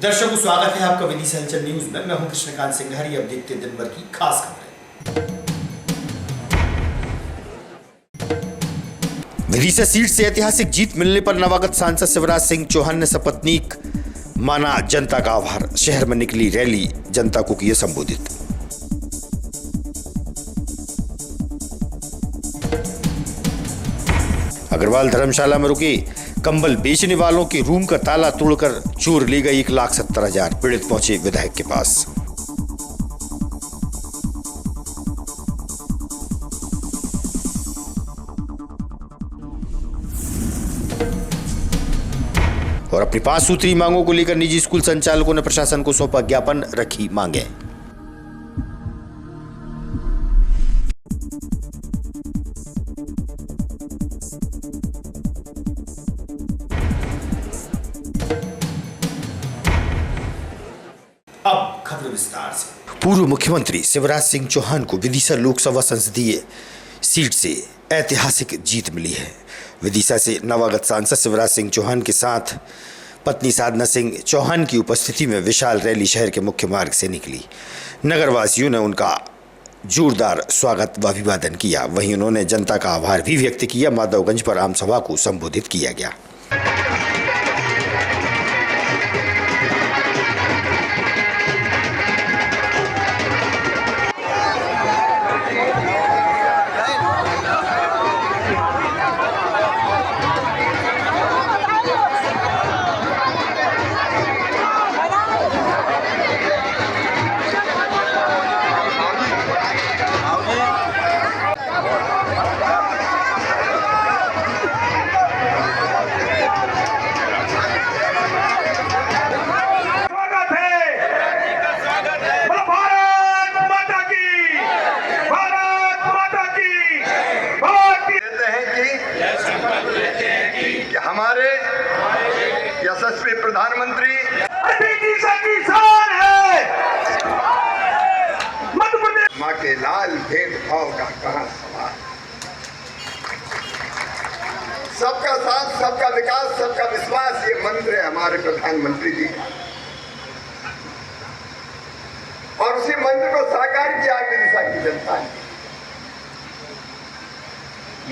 दर्शकों, स्वागत है आपका विदिशा हलचल न्यूज में। मैं हूं कृष्णकांत सिंघारी। अब देखते हैं दिन भर की खास खबरें। विदिशा सीट से ऐतिहासिक जीत मिलने पर नवागत सांसद शिवराज सिंह चौहान ने सपत्नीक माना जनता का आभार। शहर में निकली रैली, जनता को किए संबोधित। अग्रवाल धर्मशाला में रुके कंबल बेचने वालों के रूम का ताला तोड़कर चोर ले गए 1,70,000। पीड़ित पहुंचे विधायक के पास। और अपनी 5 सूत्री मांगों को लेकर निजी स्कूल संचालकों ने प्रशासन को सौंपा ज्ञापन, रखी मांगे। अब खबर विस्तार से। पूर्व मुख्यमंत्री शिवराज सिंह चौहान को विदिशा लोकसभा संसदीय सीट से ऐतिहासिक जीत मिली है। विदिशा से नवागत सांसद शिवराज सिंह चौहान के साथ पत्नी साधना सिंह चौहान की उपस्थिति में विशाल रैली शहर के मुख्य मार्ग से निकली। नगरवासियों ने उनका जोरदार स्वागत व अभिवादन किया। वहीं उन्होंने जनता का आभार भी व्यक्त किया। माधवगंज पर आम सभा को संबोधित किया गया। हमारे यशस्वी प्रधानमंत्री किसान है। माँ के लाल भेदभाव का कहां सवाल। सबका साथ, सबका विकास, सबका विश्वास, ये मंत्र है हमारे प्रधानमंत्री जी का। और उसी मंत्र को साकार किया विदिशा की जनता ने।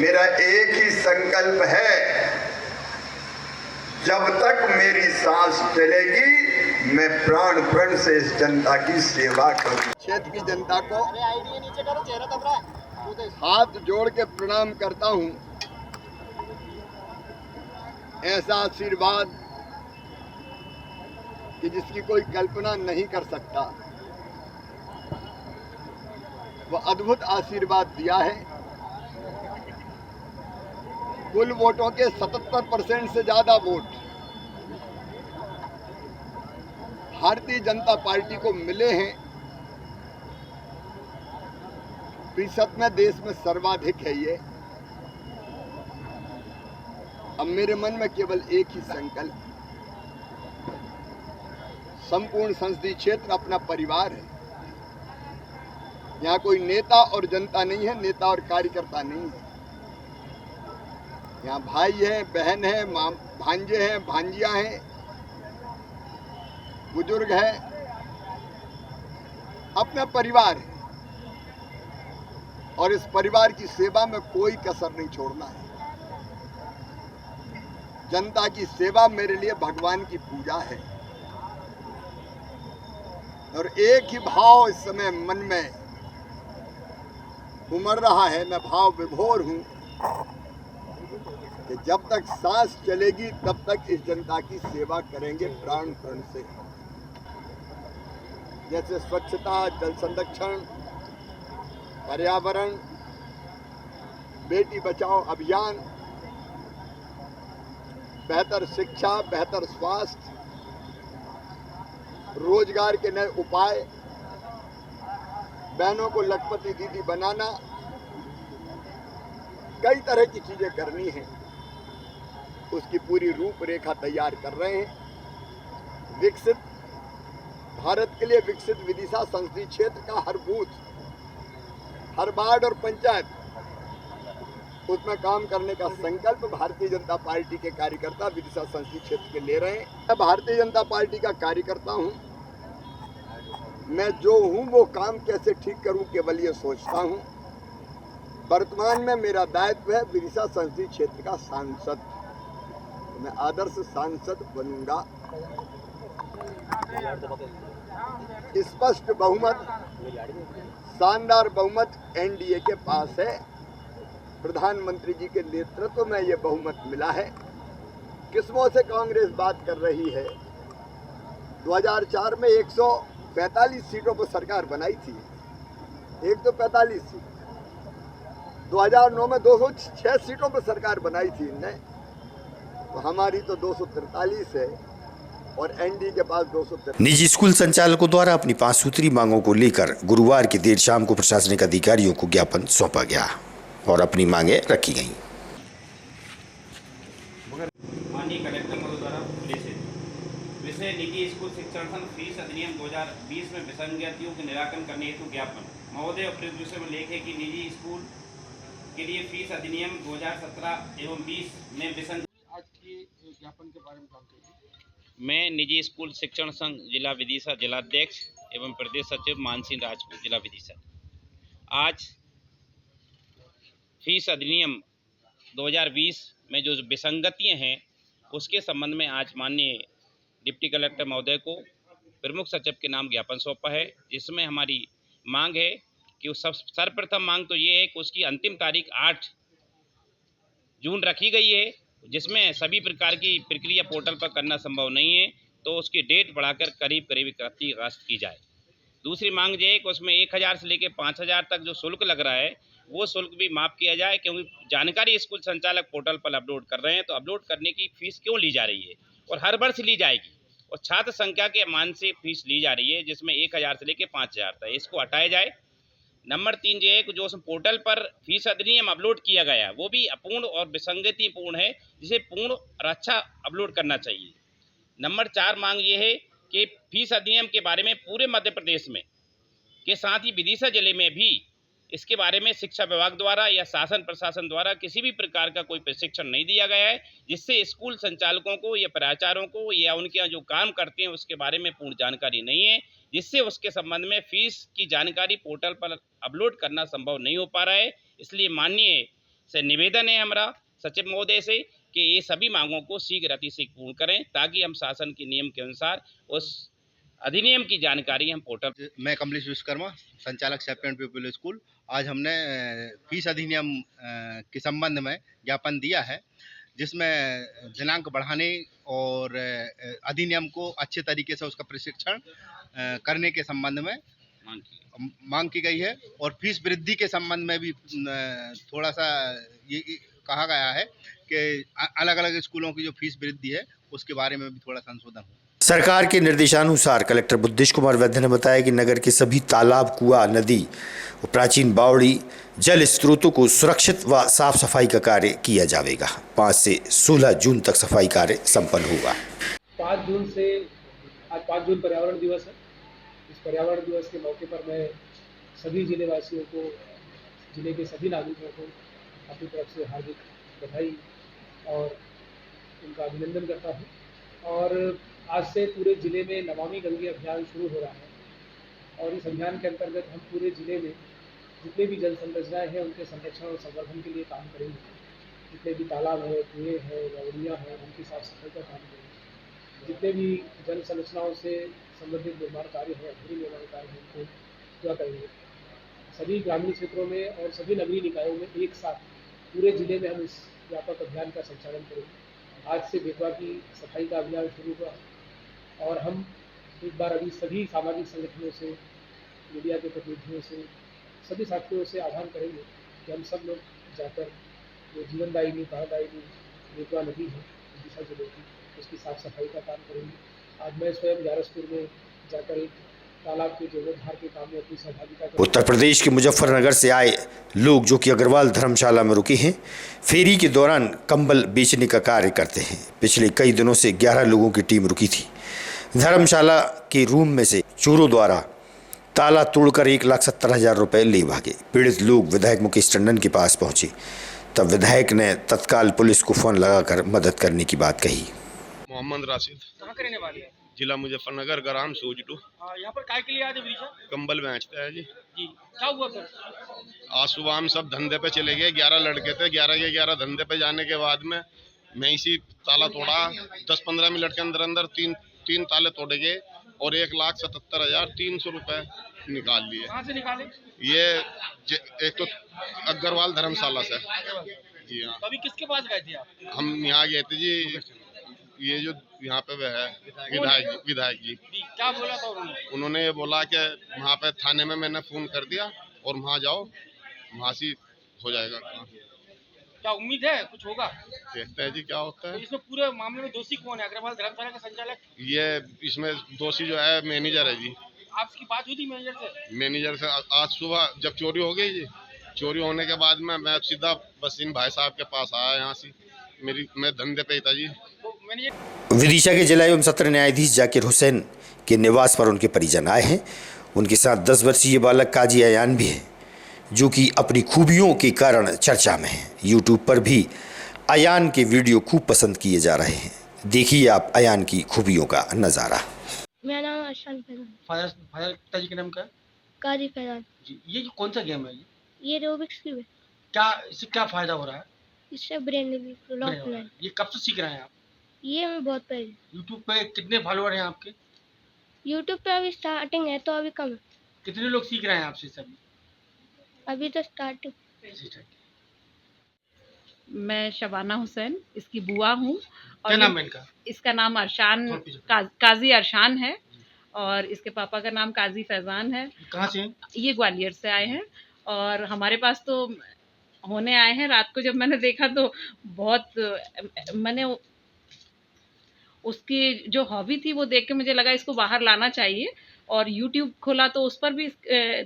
मेरा एक ही संकल्प है, जब तक मेरी सांस चलेगी मैं प्राण प्रण से इस जनता की सेवा करूं। क्षेत्र की जनता को हाथ जोड़ के प्रणाम करता हूं। ऐसा आशीर्वाद कि जिसकी कोई कल्पना नहीं कर सकता, वह अद्भुत आशीर्वाद दिया है। कुल वोटों के 77% से ज्यादा वोट भारतीय जनता पार्टी को मिले हैं। प्रतिशत में देश में सर्वाधिक है ये। अब मेरे मन में केवल एक ही संकल्प, संपूर्ण संसदीय क्षेत्र अपना परिवार है। यहाँ कोई नेता और जनता नहीं है, नेता और कार्यकर्ता नहीं है। यहाँ भाई है, बहन है, भांजे हैं, भांजियां हैं, बुजुर्ग है, अपना परिवार है। और इस परिवार की सेवा में कोई कसर नहीं छोड़ना है। जनता की सेवा मेरे लिए भगवान की पूजा है। और एक ही भाव इस समय मन में उमड़ रहा है, मैं भाव विभोर हूं कि जब तक सांस चलेगी तब तक इस जनता की सेवा करेंगे प्राण प्रण से। जैसे स्वच्छता, जल संरक्षण, पर्यावरण, बेटी बचाओ अभियान, बेहतर शिक्षा, बेहतर स्वास्थ्य, रोजगार के नए उपाय, बहनों को लखपति दीदी बनाना, कई तरह की चीजें करनी है। उसकी पूरी रूपरेखा तैयार कर रहे हैं। विकसित भारत के लिए विकसित विदिशा संसदीय क्षेत्र का हर बूथ, हर वार्ड और पंचायत उसमें काम करने का संकल्प भारतीय जनता पार्टी के कार्यकर्ता विदिशा संसदीय क्षेत्र के ले रहे हैं। मैं भारतीय जनता पार्टी का कार्यकर्ता हूं। मैं जो हूं वो काम कैसे ठीक करूं केवल ये सोचता हूं। वर्तमान में मेरा दायित्व है विदिशा संसदीय क्षेत्र का सांसद। मैं आदर्श सांसद बनूंगा। स्पष्ट बहुमत, शानदार बहुमत एनडीए के पास है। प्रधानमंत्री जी के नेतृत्व में ये बहुमत मिला है। किस्मों से कांग्रेस बात कर रही है। 2004 में 145 सीटों पर सरकार बनाई थी, 145 सीट। 2009 में 206 सीटों पर सरकार बनाई थी इनने, तो हमारी तो 243 है और एनडीए के पास 243। निजी स्कूल संचालकों द्वारा अपनी 5 सूत्री मांगों को लेकर गुरुवार की देर शाम को प्रशासनिक अधिकारियों को ज्ञापन सौंपा गया और अपनी मांगें रखी गईं। माननीय कलेक्टर महोदय द्वारा प्रेषित विषय निजी स्कूल शिक्षण संघ फीस अधिनियम 2020 में विसंगतियों के निराकरण करने हेतु ज्ञापन। महोदय उपयुक्त विषय में लेखे कि निजी स्कूल के लिए फीस अधिनियम 2017 एवं 20 में आज के ज्ञापन के बारे में जानते हैं। मैं निजी स्कूल शिक्षण संघ जिला विदिशा जिलाध्यक्ष एवं प्रदेश सचिव मानसिंह राजपूत जिला विदिशा आज फीस अधिनियम 2020 में जो विसंगतियां हैं उसके संबंध में आज माननीय डिप्टी कलेक्टर महोदय को प्रमुख सचिव के नाम ज्ञापन सौंपा है, जिसमें हमारी मांग है कि सर्वप्रथम मांग तो ये है कि उसकी अंतिम तारीख 8 जून रखी गई है, जिसमें सभी प्रकार की प्रक्रिया पोर्टल पर करना संभव नहीं है, तो उसकी डेट बढ़ाकर करीब 31 अगस्त की जाए। दूसरी मांग ये है कि उसमें 1000 से लेकर 5000 तक जो शुल्क लग रहा है वो शुल्क भी माफ़ किया जाए, क्योंकि जानकारी स्कूल संचालक पोर्टल पर अपलोड कर रहे हैं, तो अपलोड करने की फ़ीस क्यों ली जा रही है और हर वर्ष ली जाएगी और छात्र संख्या के मान से फीस ली जा रही है, जिसमें 1000 से लेकर 5000 तक, इसको हटाया जाए। नंबर 3 ये है कि जो उस पोर्टल पर फीस अधिनियम अपलोड किया गया है वो भी अपूर्ण और विसंगतिपूर्ण है, जिसे पूर्ण और अच्छा अपलोड करना चाहिए। नंबर 4 मांग ये है कि फीस अधिनियम के बारे में पूरे मध्य प्रदेश में के साथ ही विदिशा जिले में भी इसके बारे में शिक्षा विभाग द्वारा या शासन प्रशासन द्वारा किसी भी प्रकार का कोई प्रशिक्षण नहीं दिया गया है, जिससे स्कूल संचालकों को या प्राचार्यों को या उनके यहाँ जो काम करते हैं उसके बारे में पूर्ण जानकारी नहीं है, जिससे उसके संबंध में फीस की जानकारी पोर्टल पर अपलोड करना संभव नहीं हो पा रहा है। इसलिए माननीय से निवेदन है हमारा सचिव महोदय से कि ये सभी मांगों को शीघ्र अतिशीघ्र पूर्ण करें, ताकि हम शासन के नियम के अनुसार उस अधिनियम की जानकारी हम पोर्टल। मैं कमलेश विश्वकर्मा, संचालक सैपियन पीपल स्कूल। आज हमने फीस अधिनियम के संबंध में ज्ञापन दिया है, जिसमें दिनांक बढ़ाने और अधिनियम को अच्छे तरीके से उसका प्रशिक्षण करने के संबंध में मांग की गई है और फीस वृद्धि के संबंध में भी थोड़ा सा ये कहा गया है कि अलग अलग स्कूलों की जो फीस वृद्धि है उसके बारे में भी थोड़ा संशोधन हो। सरकार के निर्देशानुसार कलेक्टर बुद्धेश कुमार वैद्य ने बताया कि नगर के सभी तालाब, कुआं, नदी और प्राचीन बावड़ी जल स्रोतों को सुरक्षित व साफ सफाई का कार्य किया जाएगा। 5 से 16 जून तक सफाई कार्य संपन्न होगा। 5 जून से आज 5 जून पर्यावरण दिवस है। इस पर्यावरण दिवस के मौके पर मैं सभी जिले वासियों को, जिले के सभी नागरिकों को अपनी तरफ से हार्दिक बधाई और उनका अभिनंदन करता हूँ। और आज से पूरे ज़िले में नमामि गंगे अभियान शुरू हो रहा है और इस अभियान के अंतर्गत हम पूरे ज़िले में जितने भी जल संरचनाएँ हैं उनके संरक्षण और संवर्धन के लिए काम करेंगे। जितने भी तालाब हैं, कुएँ हैं, बावड़ियाँ हैं, उनकी साफ सफाई का काम करेंगे। जितने भी जल संरचनाओं से संबंधित निर्माण कार्य हैं, अधूरे निर्माण कार्य हैं, उनको पूरा करेंगे। सभी ग्रामीण क्षेत्रों में और सभी नगरीय निकायों में एक साथ पूरे ज़िले में हम इस व्यापक अभियान का संचालन करेंगे। आज से बेतवा की सफाई का अभियान शुरू हुआ और हम एक बार अभी सभी सामाजिक संगठनों से, मीडिया के प्रतिनिधियों से, सभी साथियों से आह्वान करेंगे कि हम सब लोग जाकर जो जीवनदायिनी, प्राणदायिनी बेतवा नदी है विदिशा जिले की, उसकी साफ सफाई का काम करेंगे। आज मैं स्वयं ग्यारसपुर में जाकर एक तालाब के जीर्णोद्धार के काम में अपनी सहभागिता। उत्तर प्रदेश के मुजफ्फरनगर से आए लोग जो कि अग्रवाल धर्मशाला में रुके हैं, फेरी के दौरान कंबल बेचने का कार्य करते हैं। पिछले कई दिनों से 11 लोगों की टीम रुकी थी। धर्मशाला के रूम में से चोरों द्वारा ताला तोड़कर 1,70,000 रुपये ले भागे। पीड़ित लोग विधायक मुकेश टंडन के पास पहुंचे, तब विधायक ने तत्काल पुलिस को फोन लगाकर मदद करने की बात कही। मोहम्मद राशिद, कहाँ के रहने वाले हैं? जिला मुजफ्फरनगर, ग्राम सूजटू। यहाँ पर काय के लिए आज विदिशा? कंबल बेचता है जी। जी, क्या हुआ फिर? आज सुबह हम सब धंधे पे चले गए, 11 लड़के थे, 11 के 11 धंधे पे जाने के बाद में मैं इसी ताला तोड़ा। 10-15 मिनट के अंदर अंदर तीन ताले तोड़े गए और 1,77,300 रुपए निकाल लिए। कहाँ से निकाले? ये एक तो अग्रवाल धर्मशाला से। जी हाँ। अभी किसके पास गए थे आप? हम यहाँ गए थे जी, ये जो यहाँ पे है विधायक जी। क्या बोला था उन्होंने ये बोला कि वहाँ पे थाने में मैंने फोन कर दिया और वहाँ जाओ, वहाँ से हो जाएगा। क्या उम्मीद है कुछ होगा? देखते हैं जी क्या होता तो है। इसमें पूरे मामले में दोषी कौन है? अग्रवाल धर्मशाला का संचालक? ये इसमें दोषी जो है मैनेजर है जी। आपकी बात हुई थी मैनेजर से? मैनेजर से आज सुबह जब चोरी हो गई जी, चोरी होने के बाद में मैं सीधा बस इन भाई साहब के पास आया यहाँ से। मैं धंधे पे ही था जी। तो मैनेजर विदिशा के जिला एवं सत्र न्यायाधीश जाकिर हुसैन के निवास पर उनके परिजन आए हैं। उनके साथ 10 वर्षीय बालक काजी अयान भी है, जो कि अपनी खूबियों के कारण चर्चा में है। यूट्यूब पर भी अयान के वीडियो खूब पसंद किए जा रहे हैं। देखिए आप अयान की खूबियों का नज़ारा। मेरा नाम अर्शान फैजान। फायर पिताजी के नाम क्या है? काजी फैजान। जी, ये कौन सा गेम है ये रोबिक्स क्यूब है। क्या इससे क्या फायदा हो रहा है? इससे ब्रेन लॉक होना है। ये कब से सीख रहे हैं आप? ये मैं बहुत पहले। यूट्यूब पे कितने फॉलोअर हैं आपके? यूट्यूब पे अभी स्टार्टिंग है तो अभी कम है। कितने लोग सीख रहे हैं आपसे सभी? अभी तो स्टार्टिंग। मैं शबाना हुसैन इसकी बुआ हूँ। क्या नाम है इनका? इसका नाम अरशान काजी अरशान है और इसके पापा का नाम काजी फैजान है। कहाँ से हैं? ये ग्वालियर से आए हैं और हमारे पास तो होने आए हैं। रात को जब मैंने देखा तो बहुत मैंने उसकी जो हॉबी थी वो देख के मुझे लगा इसको बाहर लाना चाहिए और YouTube खोला तो उस पर भी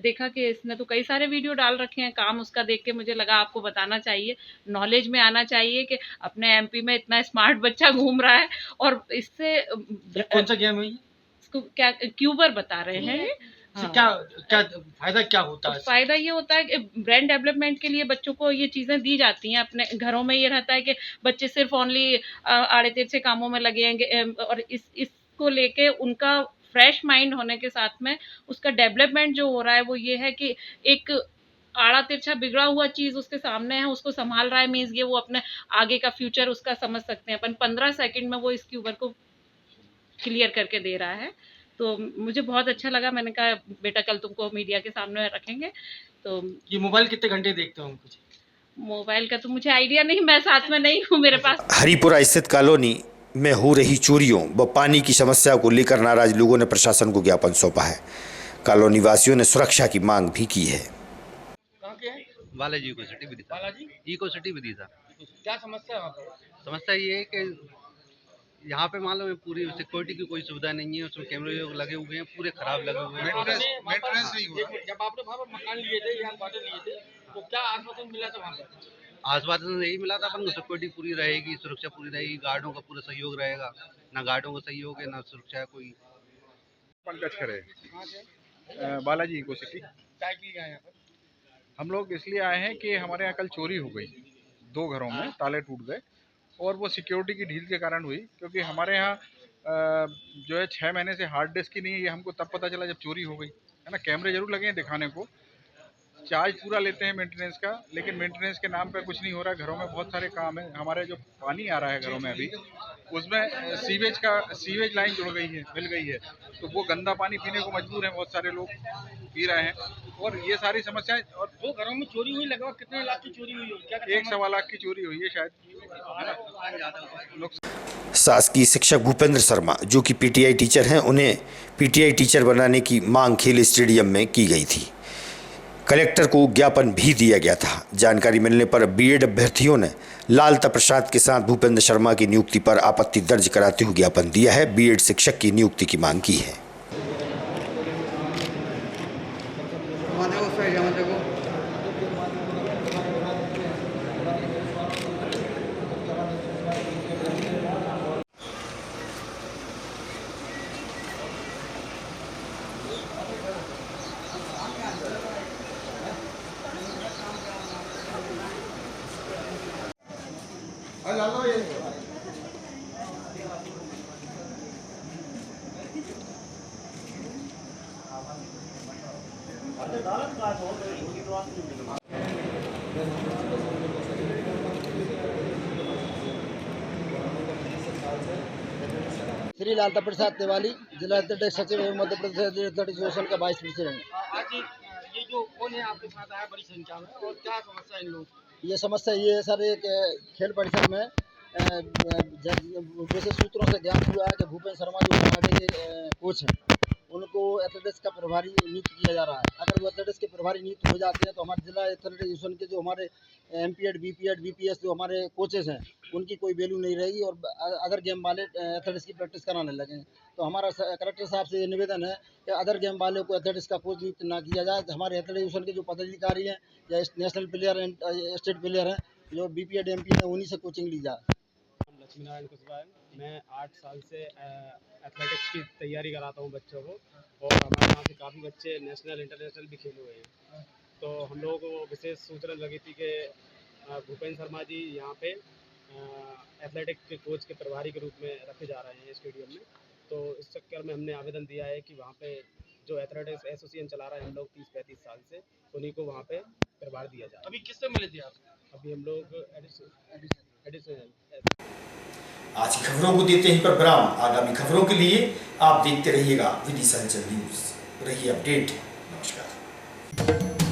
देखा कि इसने तो कई सारे वीडियो डाल रखे हैं। काम उसका देख के मुझे लगा आपको बताना चाहिए, नॉलेज में आना चाहिए कि अपने MP में इतना स्मार्ट बच्चा घूम रहा है और इससे कौन सा गेम है ये? इसको क्या क्यूबर बता रहे हैं ये। हाँ। क्या क्या फायदा क्या होता है? फायदा ये होता है कि ब्रेन डेवलपमेंट के लिए बच्चों को ये चीज़ें दी जाती हैं। अपने घरों में ये रहता है कि बच्चे सिर्फ ओनली आड़े तिरछे कामों में लगेंगे और इसको लेके उनका फ्रेश माइंड होने के साथ में उसका डेवलपमेंट जो हो रहा है वो ये है कि एक आड़ा तिरछा बिगड़ा हुआ चीज़ उसके सामने है, उसको संभाल रहा है। मीन्स ये वो अपने आगे का फ्यूचर उसका समझ सकते हैं अपन। 15 सेकंड में वो इस क्यूबर को क्लियर करके दे रहा है। तो मुझे बहुत अच्छा लगा। मैंने कहा बेटा कल तुमको मीडिया के सामने रखेंगे। तो ये मोबाइल कितने घंटे देखते हो कुछ? मोबाइल का तो मुझे आइडिया नहीं, मैं साथ में नहीं हूँ मेरे पास। हरिपुरा स्थित कॉलोनी में हो रही चोरियों व पानी की समस्या को लेकर नाराज लोगों ने प्रशासन को ज्ञापन सौंपा है। कॉलोनी वासियों ने सुरक्षा की मांग भी की है। कहाँ के हैं? Balaji eco city Vidisha. Balaji eco city Vidisha. क्या समस्या है वहाँ पर? समस्या ये है कि यहाँ पे मान लो पूरी सिक्योरिटी की कोई सुविधा नहीं है। उसमें कैमरे लगे हुए हैं, पूरे खराब लगे हुए हैं। मेंटेनेंस नहीं हुआ। जब आपने वहाँ पर मकान लिए थे या क्वार्टर लिए थे तो क्या आश्वासन मिला था वहाँ पर? आश्वासन यही मिला था अपन को सिक्योरिटी पूरी रहेगी, सुरक्षा पूरी रहेगी, गार्डों का पूरा सहयोग रहेगा। ना गार्डों का सहयोग है ना सुरक्षा कोई। पंकज खरे, कहाँ से? Balaji eco city. क्या के लिए आए यहाँ पर? हम लोग इसलिए आए हैं कि हमारे यहाँ कल चोरी हो गई, 2 घरों में ताले टूट गए और वो सिक्योरिटी की ढील के कारण हुई। क्योंकि हमारे यहाँ जो है 6 महीने से हार्ड डिस्क ही नहीं है। ये हमको तब पता चला जब चोरी हो गई है ना। कैमरे जरूर लगे हैं दिखाने को, चार्ज पूरा लेते हैं मेंटेनेंस का, लेकिन मेंटेनेंस के नाम पे कुछ नहीं हो रहा है। घरों में बहुत सारे काम है। हमारे जो पानी आ रहा है घरों में अभी उसमें सीवेज लाइन जुड़ गई है, मिल गई है, तो वो गंदा पानी पीने को मजबूर हैं बहुत सारे लोग, पी रहे हैं। और ये सारी समस्याएं। और 2 घरों में चोरी हुई, लगभग कितने लाख की चोरी हुई? क्या 1.25 लाख की चोरी हुई है शायद, है ना। शासकीय शिक्षक भूपेंद्र शर्मा, जो कि PTI टीचर हैं, उन्हें PTI टीचर बनाने की मांग खेल स्टेडियम में की गई थी। कलेक्टर को ज्ञापन भी दिया गया था। जानकारी मिलने पर BEd अभ्यर्थियों ने लालता प्रसाद के साथ भूपेंद्र शर्मा की नियुक्ति पर आपत्ति दर्ज कराते हुए ज्ञापन दिया है। BEd शिक्षक की नियुक्ति की मांग की है। श्री लालता प्रसाद तिवारी, जिला एथलेटिक्स सचिव एवं मध्य प्रदेश एथलेटिक्स एसोसिएशन का वाइस प्रेसिडेंट। आज ये जो कौन है आपके साथ आया बड़ी संख्या में, और क्या समस्या इन लोगों की? ये समस्या ये है सर, एक खेल परिसर में विशेष सूत्रों से ज्ञात हुआ है कि भूपेंद्र शर्मा जो कराटे के कोच हैं, उनको एथलेटिक्स का प्रभारी नियुक्त किया जा रहा है। अगर वो एथलेटिक्स के प्रभारी नियुक्त हो जाते हैं तो हमारे जिला एथलेटिक्स एसोसिएशन के जो हमारे एमपीएड, बीपीएड, बीपीएस जो हमारे कोचेस हैं, उनकी कोई वैल्यू नहीं रहेगी और अदर गेम वाले एथलेटिक्स की प्रैक्टिस कराने लगेंगे। तो हमारा कलेक्टर साहब से ये निवेदन है कि अदर गेम वाले को एथलेटिक्स का कोच नियुक्त ना किया जाए। हमारे एथलेटिक्स एसोसिएशन के जो पदाधिकारी हैं या नेशनल प्लेयर हैं, स्टेट प्लेयर हैं, जो बीपीएड, एमपीएड हैं, उन्हीं से कोचिंग ली जाए। लक्ष्मी नारायण कुशवाहा है। मैं 8 साल से एथलेटिक्स की तैयारी कराता हूँ बच्चों को, और हमारे यहाँ से काफ़ी बच्चे नेशनल इंटरनेशनल भी खेले हुए हैं। तो हम लोगों को विशेष सूचना लगी थी कि भूपेंद्र शर्मा जी यहाँ पे एथलेटिक्स के कोच के प्रभारी के रूप में रखे जा रहे हैं स्टेडियम में। तो इस चक्कर में हमने आवेदन दिया है कि वहाँ पे जो एथलेटिक्स एसोसिएशन चला रहा है हम लोग 30-35 साल से, उन्हीं को वहाँ पे प्रभार दिया जाए। अभी किससे मिले थे आप? अभी हम लोग एडिशनल। आज की खबरों को देते हैं पर विराम। आगामी खबरों के लिए आप देखते रहिएगा विदिशा न्यूज़। रहिए अपडेट। नमस्कार।